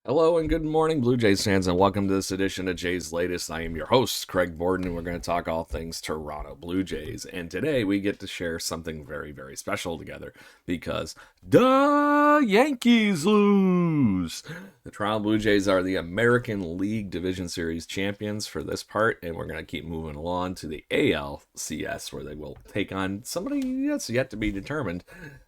Hello and good morning, Blue Jays fans, and welcome to this edition of Jays Latest. I am your host, Craig Borden, and we're going to talk all things Toronto Blue Jays. And today we get to share something very, very special together because the Yankees lose. The Toronto Blue Jays are the American League Division Series champions for this part, and we're going to keep moving along to the ALCS where they will take on somebody that's yet to be determined,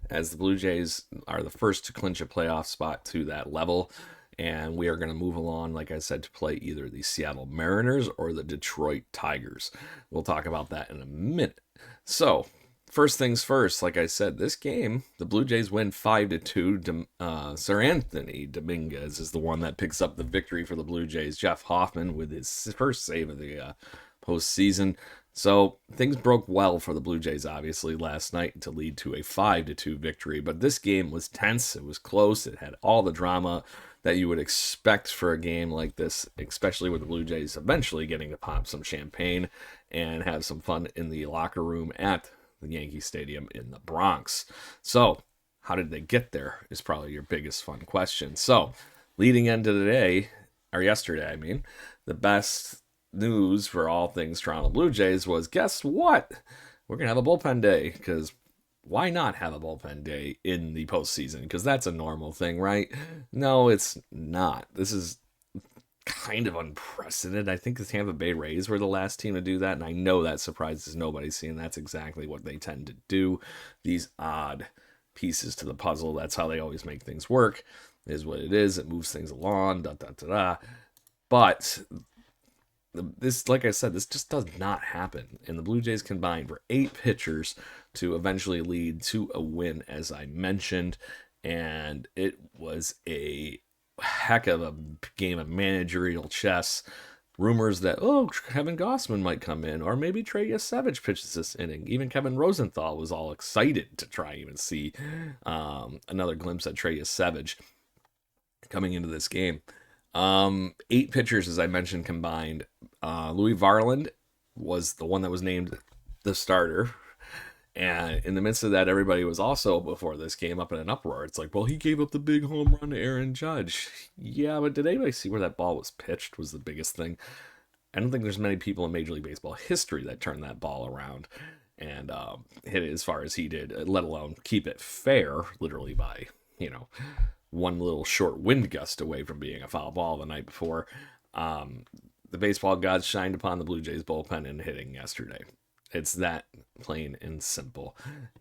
as the Blue Jays are the first to clinch a playoff spot to that level. And we are going to move along, like I said, to play either the Seattle Mariners or the Detroit Tigers. We'll talk about that in a minute. So, first things first, like I said, this game, the Blue Jays win 5-2. Seranthony Dominguez is the one that picks up the victory for the Blue Jays. Jeff Hoffman with his first save of the postseason. So things broke well for the Blue Jays, obviously, last night to lead to a 5-2 victory. But this game was tense. It was close. It had all the drama that you would expect for a game like this, especially with the Blue Jays eventually getting to pop some champagne and have some fun in the locker room at the Yankee Stadium in the Bronx. So, how did they get there is probably your biggest fun question. So, leading into today, or yesterday, I mean, the best news for all things Toronto Blue Jays was, guess what? We're going to have a bullpen day because why not have a bullpen day in the postseason? Because that's a normal thing, right? No, it's not. This is kind of unprecedented. I think the Tampa Bay Rays were the last team to do that, and I know that surprises nobody, seeing that's exactly what they tend to do. These odd pieces to the puzzle. That's how they always make things work. It is what it is. It moves things along. Da da da da. But this, like I said, this just does not happen. And the Blue Jays combined for 8 pitchers to eventually lead to a win, as I mentioned. And it was a heck of a game of managerial chess. Rumors that, Kevin Gossman might come in, or maybe Trey Yesavage pitches this inning. Even Kevin Rosenthal was all excited to try even see another glimpse at Trey Yesavage coming into this game. 8 pitchers, as I mentioned, combined. Louis Varland was the one that was named the starter. And in the midst of that, everybody was also, before this game, up in an uproar. It's like, well, he gave up the big home run to Aaron Judge. Yeah, but did anybody see where that ball was pitched was the biggest thing. I don't think there's many people in Major League Baseball history that turned that ball around and hit it as far as he did, let alone keep it fair, literally by, one little short wind gust away from being a foul ball the night before. The baseball gods shined upon the Blue Jays bullpen in hitting yesterday. It's that plain and simple.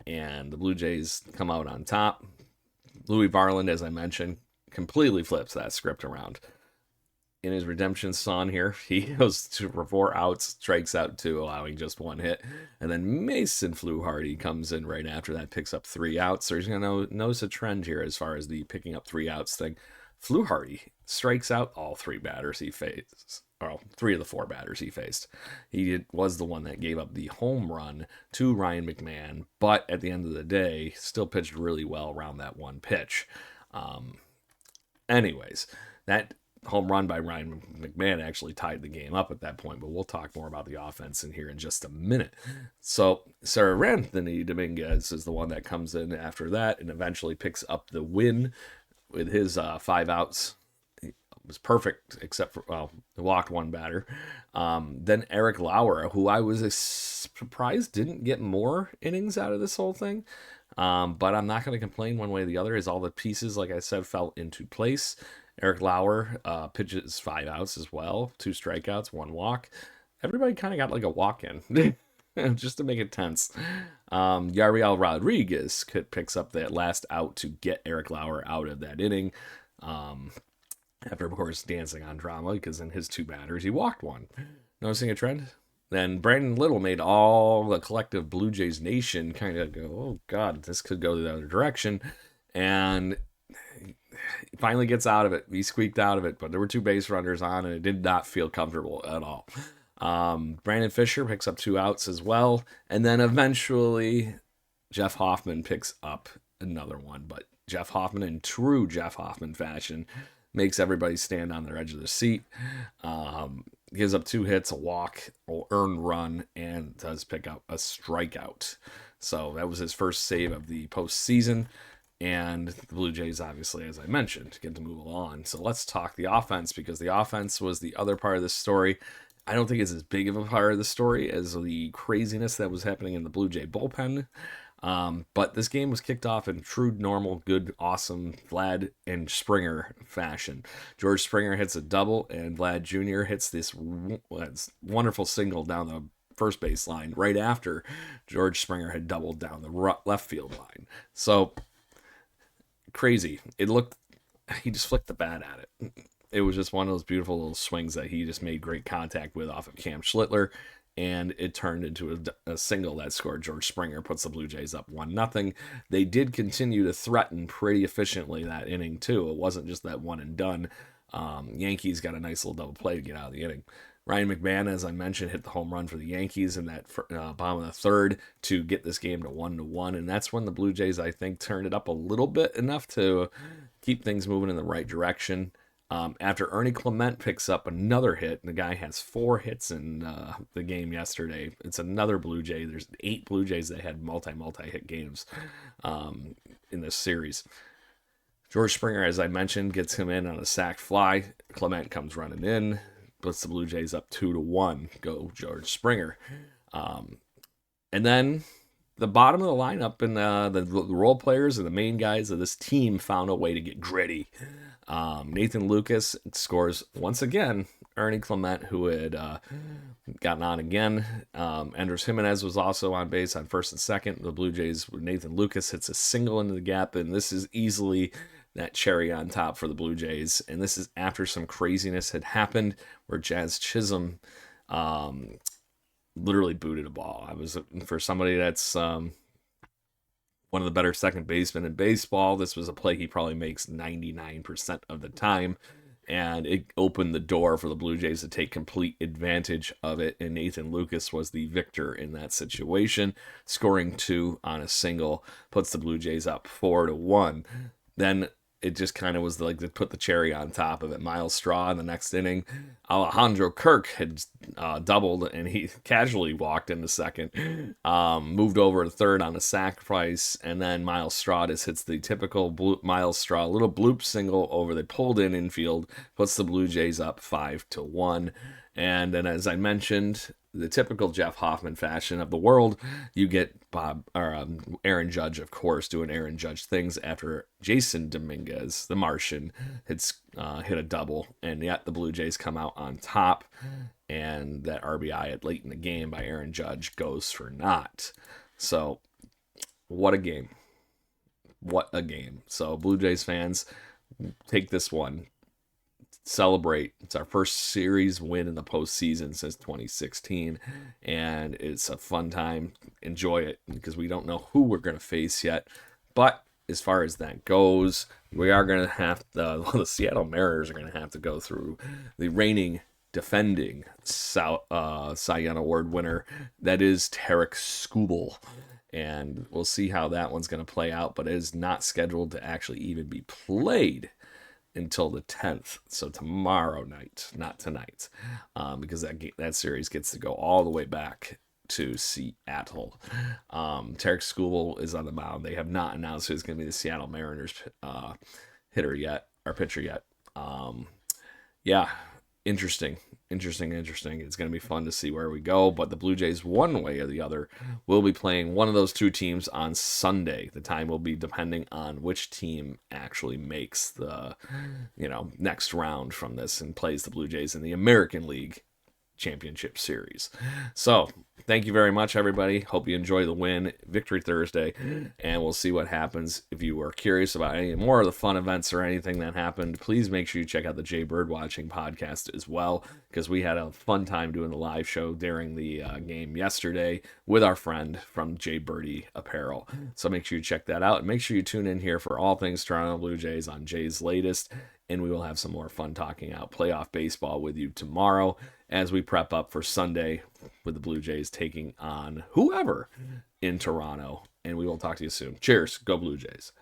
And the Blue Jays come out on top. Louis Varland, as I mentioned, completely flips that script around. In his redemption song here, he goes for 4 outs, strikes out 2, allowing just 1 hit. And then Mason Fluharty comes in right after that, picks up 3 outs. So he's going to notice a trend here as far as the picking up 3 outs thing. Fluharty strikes out all 3 batters he faced. Well, 3 of the 4 batters he faced. He was the one that gave up the home run to Ryan McMahon, but at the end of the day, still pitched really well around that one pitch. Anyways, that home run by Ryan McMahon actually tied the game up at that point, but we'll talk more about the offense in here in just a minute. So Seranthony Dominguez is the one that comes in after that and eventually picks up the win with his 5 outs. It was perfect, except for, he walked 1 batter. Then Eric Lauer, who I was surprised didn't get more innings out of this whole thing. But I'm not going to complain one way or the other, as all the pieces, like I said, fell into place. Eric Lauer pitches 5 outs as well, 2 strikeouts, 1 walk. Everybody kind of got like a walk in, just to make it tense. Yariel Rodriguez picks up that last out to get Eric Lauer out of that inning. After, of course, dancing on drama, because in his 2 batters, he walked 1. Noticing a trend? Then Brandon Little made all the collective Blue Jays nation kind of go, oh, God, this could go the other direction. And he finally gets out of it. He squeaked out of it, but there were 2 base runners on, and it did not feel comfortable at all. Brandon Fisher picks up 2 outs as well. And then eventually, Jeff Hoffman picks up another one. But Jeff Hoffman, in true Jeff Hoffman fashion, makes everybody stand on their edge of their seat. Gives up 2 hits, a walk, or earned run, and does pick up a strikeout. So that was his first save of the postseason. And the Blue Jays, obviously, as I mentioned, get to move on. So let's talk the offense, because the offense was the other part of this story. I don't think it's as big of a part of the story as the craziness that was happening in the Blue Jay bullpen. But this game was kicked off in true, normal, good, awesome Vlad and Springer fashion. George Springer hits a double, and Vlad Jr. hits this wonderful single down the first base line right after George Springer had doubled down the left field line. So crazy. He just flicked the bat at it. It was just one of those beautiful little swings that he just made great contact with off of Cam Schlittler, and it turned into a single that scored George Springer, puts the Blue Jays up 1-0. They did continue to threaten pretty efficiently that inning, too. It wasn't just that one and done. Yankees got a nice little double play to get out of the inning. Ryan McMahon, as I mentioned, hit the home run for the Yankees in that bottom of the third to get this game to 1-1, and that's when the Blue Jays, I think, turned it up a little bit, enough to keep things moving in the right direction. After Ernie Clement picks up another hit, the guy has 4 hits in the game yesterday. It's another Blue Jay. There's 8 Blue Jays that had multi-hit games in this series. George Springer, as I mentioned, gets him in on a sac fly. Clement comes running in, puts the Blue Jays up 2-1. Go George Springer. And then the bottom of the lineup and the role players and the main guys of this team found a way to get gritty. Nathan Lucas scores once again. Ernie Clement, who had gotten on again. Andres Jimenez was also on base on first and second. The Blue Jays, Nathan Lucas hits a single into the gap, and this is easily that cherry on top for the Blue Jays. And this is after some craziness had happened where Jazz Chisholm literally booted a ball. For somebody that's one of the better second basemen in baseball, this was a play he probably makes 99% of the time, and it opened the door for the Blue Jays to take complete advantage of it, and Nathan Lucas was the victor in that situation, scoring 2 on a single, puts the Blue Jays up 4-1. Then it just kind of was like to put the cherry on top of it. Miles Straw in the next inning. Alejandro Kirk had doubled, and he casually walked into second. Moved over to third on a sacrifice, and then Miles Straw just hits the typical Miles Straw little bloop single over the pulled-in infield, puts the Blue Jays up 5-1. And then, as I mentioned, the typical Jeff Hoffman fashion of the world, you get Aaron Judge, of course, doing Aaron Judge things after Jason Dominguez, the Martian, hit a double, and yet the Blue Jays come out on top, and that RBI at late in the game by Aaron Judge goes for naught. So, what a game. What a game. So, Blue Jays fans, take this one. Celebrate. It's our first series win in the postseason since 2016, and it's a fun time. Enjoy it, because we don't know who we're going to face yet. But as far as that goes, we are going to have the Seattle Mariners are going to have to go through the reigning, defending Cy Young Award winner, that is Tarik Skubal. And we'll see how that one's going to play out, but it is not scheduled to actually even be played until the 10th, so tomorrow night, not tonight, because that series gets to go all the way back to Seattle. Tarik Skubal is on the mound. They have not announced who's going to be the Seattle Mariners pitcher yet. Yeah, interesting. It's going to be fun to see where we go, but the Blue Jays, one way or the other, will be playing one of those two teams on Sunday. The time will be depending on which team actually makes the next round from this and plays the Blue Jays in the American League Championship Series. So thank you very much, everybody. Hope you enjoy the win, Victory Thursday, and we'll see what happens. If you are curious about any more of the fun events or anything that happened, please make sure you check out the Jay Bird Watching podcast as well, because we had a fun time doing the live show during the game yesterday with our friend from Jay Birdie Apparel. So make sure you check that out, and make sure you tune in here for all things Toronto Blue Jays on Jay's Latest, and we will have some more fun talking out playoff baseball with you tomorrow as we prep up for Sunday with the Blue Jays taking on whoever in Toronto. And we will talk to you soon. Cheers. Go Blue Jays.